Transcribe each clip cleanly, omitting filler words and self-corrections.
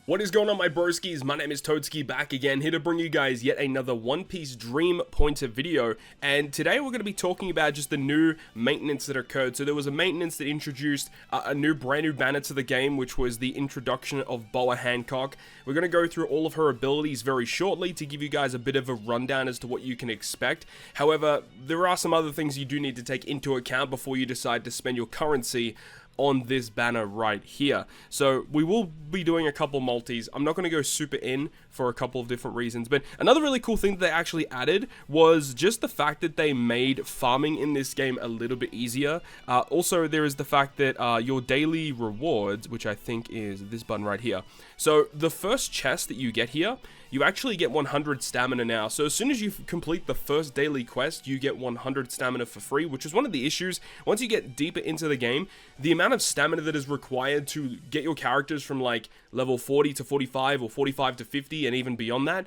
What is going on, my broskiis? My name is Toadski, back again, here to bring you guys yet another One Piece Dream Pointer video. And today we're going to be talking about just the new maintenance that occurred. So there was a maintenance that introduced a brand new banner to the game, which was the introduction of Boa Hancock. We're going to go through all of her abilities very shortly to give you guys a bit of a rundown as to what you can expect. However, there are some other things you do need to take into account before you decide to spend your currency on this banner right here. So we will be doing a couple multis. I'm not going to go super in for a couple of different reasons, but another really cool thing that they actually added was just the fact that they made farming in this game a little bit easier. Also, there is the fact that your daily rewards, which I think is this button right here. So the first chest that you get here, you actually get 100 stamina now. So as soon as you complete the first daily quest, you get 100 stamina for free, which is one of the issues. Once you get deeper into the game, the amount of stamina that is required to get your characters from like level 40 to 45 or 45 to 50 and even beyond that,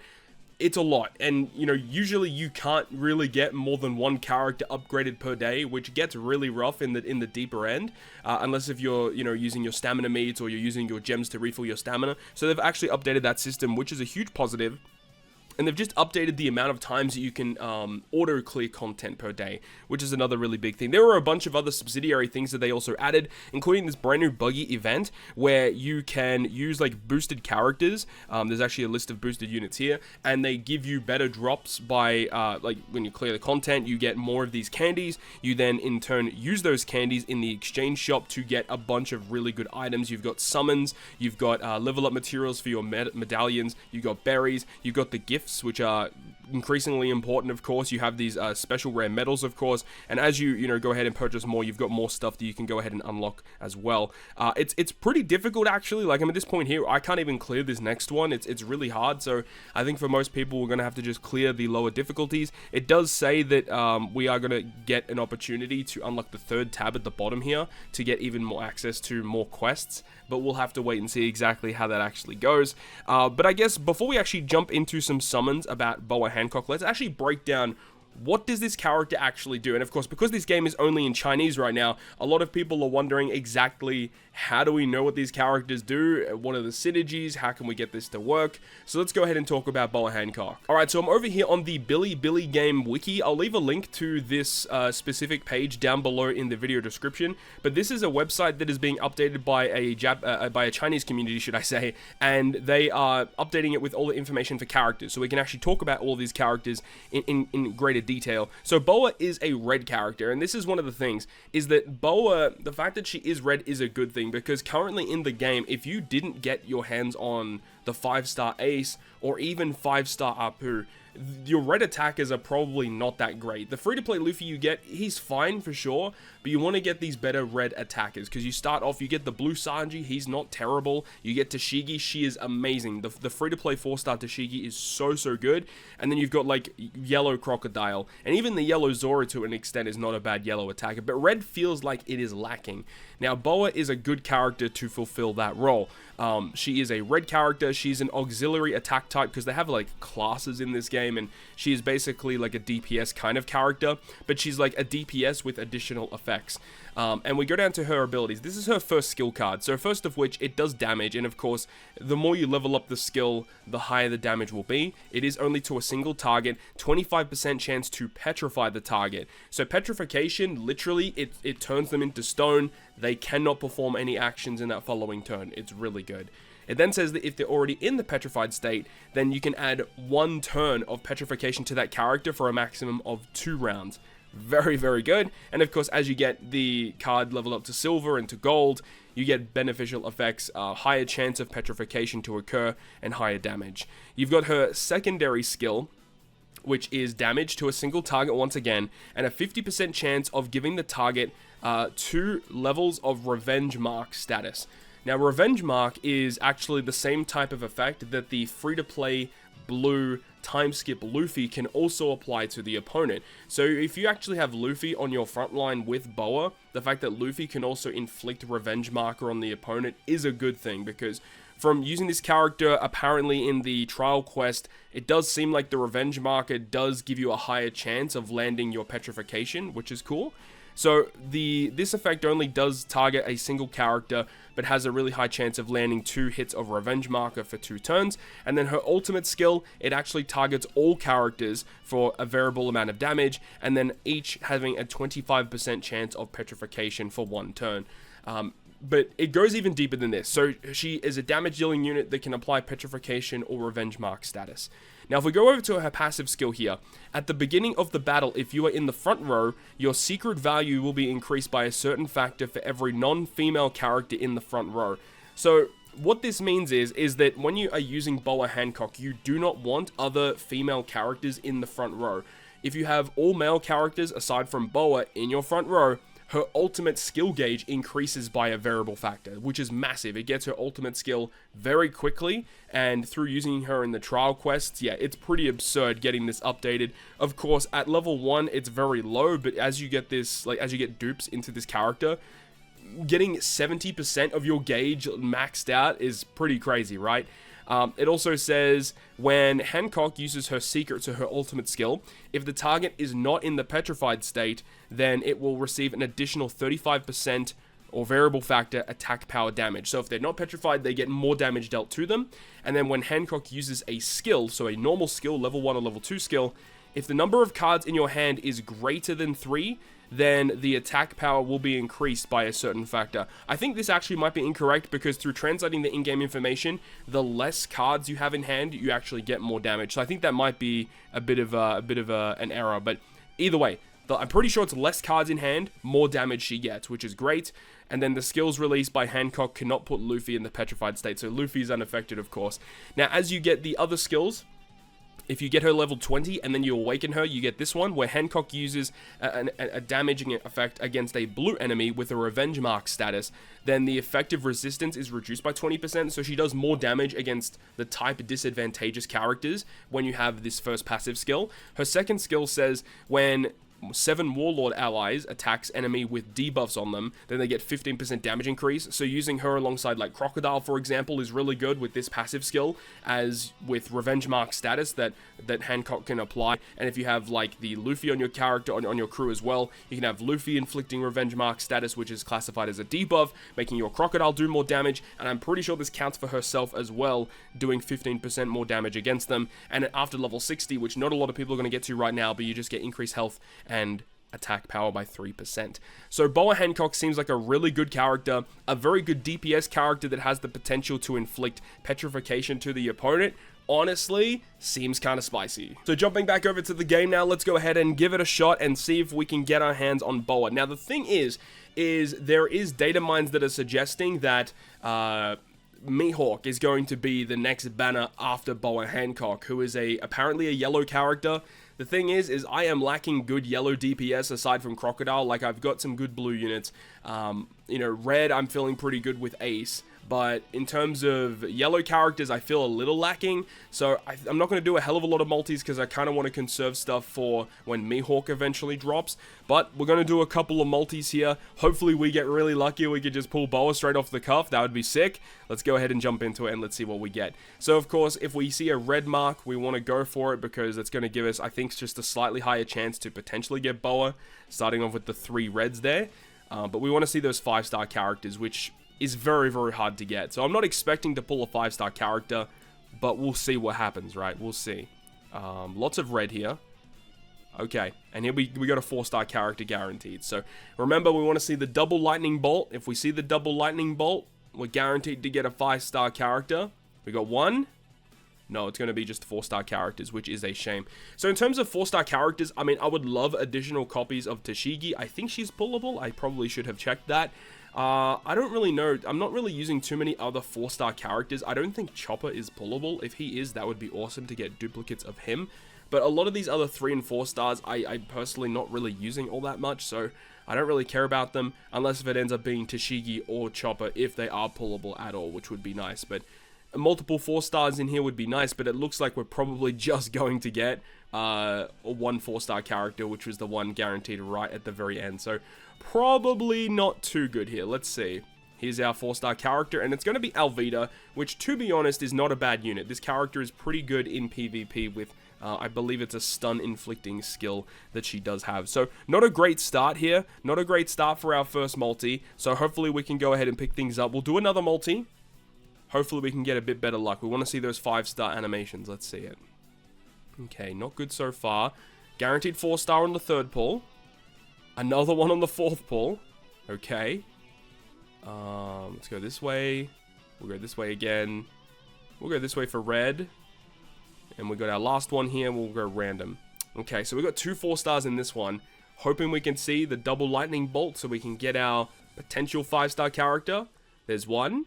it's a lot. And you know, usually you can't really get more than one character upgraded per day, which gets really rough in the deeper end, unless if you're using your stamina meats or you're using your gems to refill your stamina. So they've actually updated that system, which is a huge positive. And they've just updated the amount of times that you can auto-clear content per day, which is another really big thing. There were a bunch of other subsidiary things that they also added, including this brand new buggy event where you can use like boosted characters. There's actually a list of boosted units here, and they give you better drops by, like when you clear the content, you get more of these candies. You then in turn use those candies in the exchange shop to get a bunch of really good items. You've got summons, you've got level up materials for your medallions, you've got berries, you've got the gifts, which are increasingly important. Of course, you have these special rare medals, of course, and as you go ahead and purchase more, you've got more stuff that you can go ahead and unlock as well. It's pretty difficult, actually. Like, I'm at this point here, I can't even clear this next one. It's really hard, so I think for most people, we're going to have to just clear the lower difficulties. It does say that we are going to get an opportunity to unlock the third tab at the bottom here to get even more access to more quests, but we'll have to wait and see exactly how that actually goes. But I guess before we actually jump into some summons about Boa Hancock, let's actually break down what does this character actually do. And of course, because this game is only in Chinese right now, a lot of people are wondering exactly how do we know what these characters do, what are the synergies, how can we get this to work. So let's go ahead and talk about Boa Hancock. Alright, so I'm over here on the Billy Game wiki. I'll leave a link to this specific page down below in the video description, but this is a website that is being updated by a Chinese community, should I say, and they are updating it with all the information for characters, so we can actually talk about all these characters in greater detail. So Boa is a red character, and this is one of the things, is that Boa, the fact that she is red is a good thing, because currently in the game, if you didn't get your hands on the 5-star Ace, or even 5-star Apu, your red attackers are probably not that great. The free-to-play Luffy you get, he's fine for sure, but you want to get these better red attackers, because you start off, you get the blue Sanji, he's not terrible. You get Tashigi, she is amazing. The free-to-play 4-star Tashigi is so good, and then you've got like yellow Crocodile, and even the yellow Zoro to an extent is not a bad yellow attacker, but red feels like it is lacking. Now, Boa is a good character to fulfill that role. She is a red character, she's an auxiliary attack type, because they have like classes in this game, and she is basically like a DPS kind of character, but she's like a DPS with additional effects. And we go down to her abilities. This is her first skill card, so first of which, it does damage, and of course, the more you level up the skill, the higher the damage will be. It is only to a single target, 25% chance to petrify the target. So petrification, literally, it turns them into stone. They cannot perform any actions in that following turn. It's really good. It then says that if they're already in the petrified state, then you can add 1 turn of petrification to that character for a maximum of 2 rounds. Very, very good. And of course, as you get the card level up to silver and to gold, you get beneficial effects, higher chance of petrification to occur, and higher damage. You've got her secondary skill, which is damage to a single target once again, and a 50% chance of giving the target 2 levels of Revenge Mark status. Now, Revenge Mark is actually the same type of effect that the free-to-play blue time skip Luffy can also apply to the opponent. So if you actually have Luffy on your front line with Boa, the fact that Luffy can also inflict Revenge Marker on the opponent is a good thing, because from using this character, apparently in the trial quest, it does seem like the Revenge Marker does give you a higher chance of landing your petrification, which is cool. So this effect only does target a single character, but has a really high chance of landing 2 hits of Revenge Marker for 2 turns. And then her ultimate skill, it actually targets all characters for a variable amount of damage, and then each having a 25% chance of petrification for 1 turn. But it goes even deeper than this. So she is a damage dealing unit that can apply petrification or revenge mark status. Now if we go over to her passive skill here, at the beginning of the battle, if you are in the front row, your secret value will be increased by a certain factor for every non-female character in the front row. So what this means is that when you are using Boa Hancock, you do not want other female characters in the front row. If you have all male characters aside from Boa in your front row, her ultimate skill gauge increases by a variable factor, which is massive. It gets her ultimate skill very quickly, and through using her in the trial quests, yeah, it's pretty absurd getting this updated. Of course, at level 1, it's very low, but as you get this, as you get dupes into this character, getting 70% of your gauge maxed out is pretty crazy, right? It also says when Hancock uses her secret to her ultimate skill, if the target is not in the petrified state, then it will receive an additional 35% or variable factor attack power damage. So if they're not petrified, they get more damage dealt to them. And then when Hancock uses a skill, so a normal skill, level 1 or level 2 skill, if the number of cards in your hand is greater than 3, then the attack power will be increased by a certain factor. I think this actually might be incorrect, because through translating the in-game information, the less cards you have in hand, you actually get more damage. So I think that might be a bit of an error, but either way, I'm pretty sure it's less cards in hand, more damage she gets, which is great. And then the skills released by Hancock cannot put Luffy in the petrified state, so Luffy is unaffected, of course. Now, as you get the other skills, if you get her level 20 and then you awaken her, you get this one where Hancock uses a damaging effect against a blue enemy with a revenge mark status. Then the effective resistance is reduced by 20%, so she does more damage against the type disadvantageous characters when you have this first passive skill. Her second skill says when 7 Warlord allies attacks enemy with debuffs on them, then they get 15% damage increase. So using her alongside like Crocodile, for example, is really good with this passive skill, as with Revenge Mark status that Hancock can apply. And if you have like the Luffy on your character, on your crew as well, you can have Luffy inflicting Revenge Mark status, which is classified as a debuff, making your Crocodile do more damage. And I'm pretty sure this counts for herself as well, doing 15% more damage against them. And after level 60, which not a lot of people are going to get to right now, but you just get increased health and attack power by 3%. So Boa Hancock seems like a really good character, a very good DPS character that has the potential to inflict petrification to the opponent. Honestly, seems kind of spicy. So jumping back over to the game now, let's go ahead and give it a shot and see if we can get our hands on Boa. Now the thing is there is data mines that are suggesting that Mihawk is going to be the next banner after Boa Hancock, who is apparently a yellow character. The thing is I am lacking good yellow DPS aside from Crocodile. Like, I've got some good blue units. Red, I'm feeling pretty good with Ace. But in terms of yellow characters, I feel a little lacking. So I'm not going to do a hell of a lot of multis because I kind of want to conserve stuff for when Mihawk eventually drops. But we're going to do a couple of multis here. Hopefully we get really lucky. We could just pull Boa straight off the cuff. That would be sick. Let's go ahead and jump into it and let's see what we get. So of course, if we see a red mark, we want to go for it because it's going to give us, I think, just a slightly higher chance to potentially get Boa, starting off with the 3 reds there. But we want to see those 5-star characters, which is very, very hard to get. So I'm not expecting to pull a 5-star character, but we'll see what happens, right? We'll see. Lots of red here. Okay, and here we got a 4-star character guaranteed. So remember, we want to see the double lightning bolt. If we see the double lightning bolt, we're guaranteed to get a 5-star character. We got 1. No, it's going to be just 4-star characters, which is a shame. So in terms of 4-star characters, I mean, I would love additional copies of Tashigi. I think she's pullable. I probably should have checked that. I don't really know. I'm not really using too many other 4-star characters. I don't think Chopper is pullable. If he is, that would be awesome to get duplicates of him. But a lot of these other 3 and 4 stars, I personally not really using all that much, so I don't really care about them, unless if it ends up being Tashigi or Chopper, if they are pullable at all, which would be nice. But multiple 4 stars in here would be nice, but it looks like we're probably just going to get one 4-star character, which was the one guaranteed right at the very end. So probably not too good here. Let's see. Here's our 4-star character, and it's going to be Alvida, which, to be honest, is not a bad unit. This character is pretty good in PvP with, I believe it's a stun-inflicting skill that she does have. So, not a great start here. Not a great start for our first multi. So, hopefully we can go ahead and pick things up. We'll do another multi. Hopefully we can get a bit better luck. We want to see those 5-star animations. Let's see it. Okay, not good so far. Guaranteed 4-star on the 3rd pull. Another one on the 4th pull. Okay. Let's go this way. We'll go this way again. We'll go this way for red. And we got our last one here. We'll go random. Okay, so we got 2 4-stars in this one. Hoping we can see the double lightning bolt so we can get our potential 5-star character. There's one.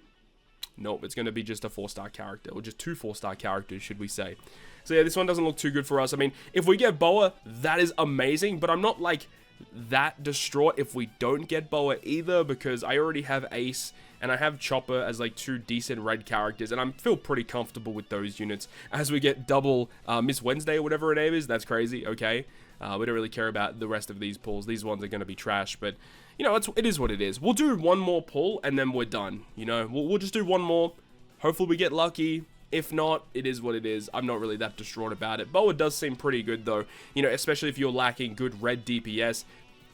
Nope, it's going to be just a 4-star character. Or just 2 4-star characters, should we say. So yeah, this one doesn't look too good for us. I mean, if we get Boa, that is amazing. But I'm not, like, that distraught if we don't get Boa either, because I already have Ace and I have Chopper as like 2 decent red characters, and I feel pretty comfortable with those units. As we get double Miss Wednesday or whatever her name is, that's crazy. Okay, we don't really care about the rest of these pulls. These ones are going to be trash, but you know, it is what it is. We'll do one more pull and then we're done. You know, we'll just do one more. Hopefully we get lucky. If not, it is what it is. I'm not really that distraught about it. Boa does seem pretty good, though. You know, especially if you're lacking good red DPS.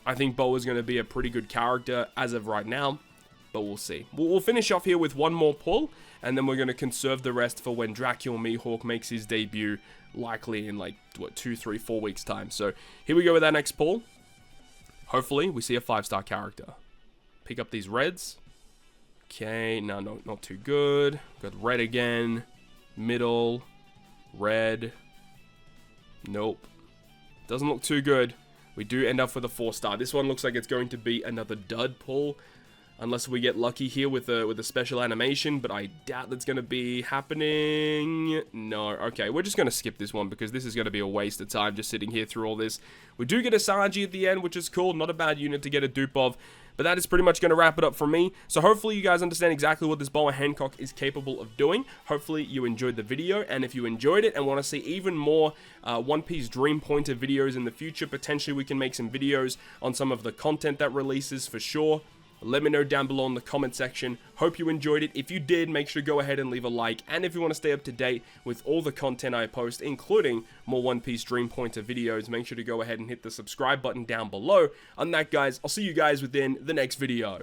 I think Boa's going to be a pretty good character as of right now. But we'll see. We'll finish off here with one more pull. And then we're going to conserve the rest for when Dracula Mihawk makes his debut. Likely in like, what, 2, 3, 4 weeks' time. So, here we go with our next pull. Hopefully, we see a 5-star character. Pick up these reds. Okay, no, not too good. Got red again. Middle, red, nope, doesn't look too good. We do end up with a 4-star. This one looks like it's going to be another dud pull, unless we get lucky here with a special animation, but I doubt that's going to be happening. No, okay, we're just going to skip this one because this is going to be a waste of time just sitting here through all this. We do get a Sanji at the end, which is cool, not a bad unit to get a dupe of. But that is pretty much going to wrap it up for me. So hopefully you guys understand exactly what this Boa Hancock is capable of doing. Hopefully you enjoyed the video. And if you enjoyed it and want to see even more One Piece Dream Pointer videos in the future, potentially we can make some videos on some of the content that releases for sure. Let me know down below in the comment section. Hope you enjoyed it. If you did, make sure to go ahead and leave a like. And if you want to stay up to date with all the content I post, including more One Piece Dream Pointer videos, make sure to go ahead and hit the subscribe button down below. On that, guys, I'll see you guys within the next video.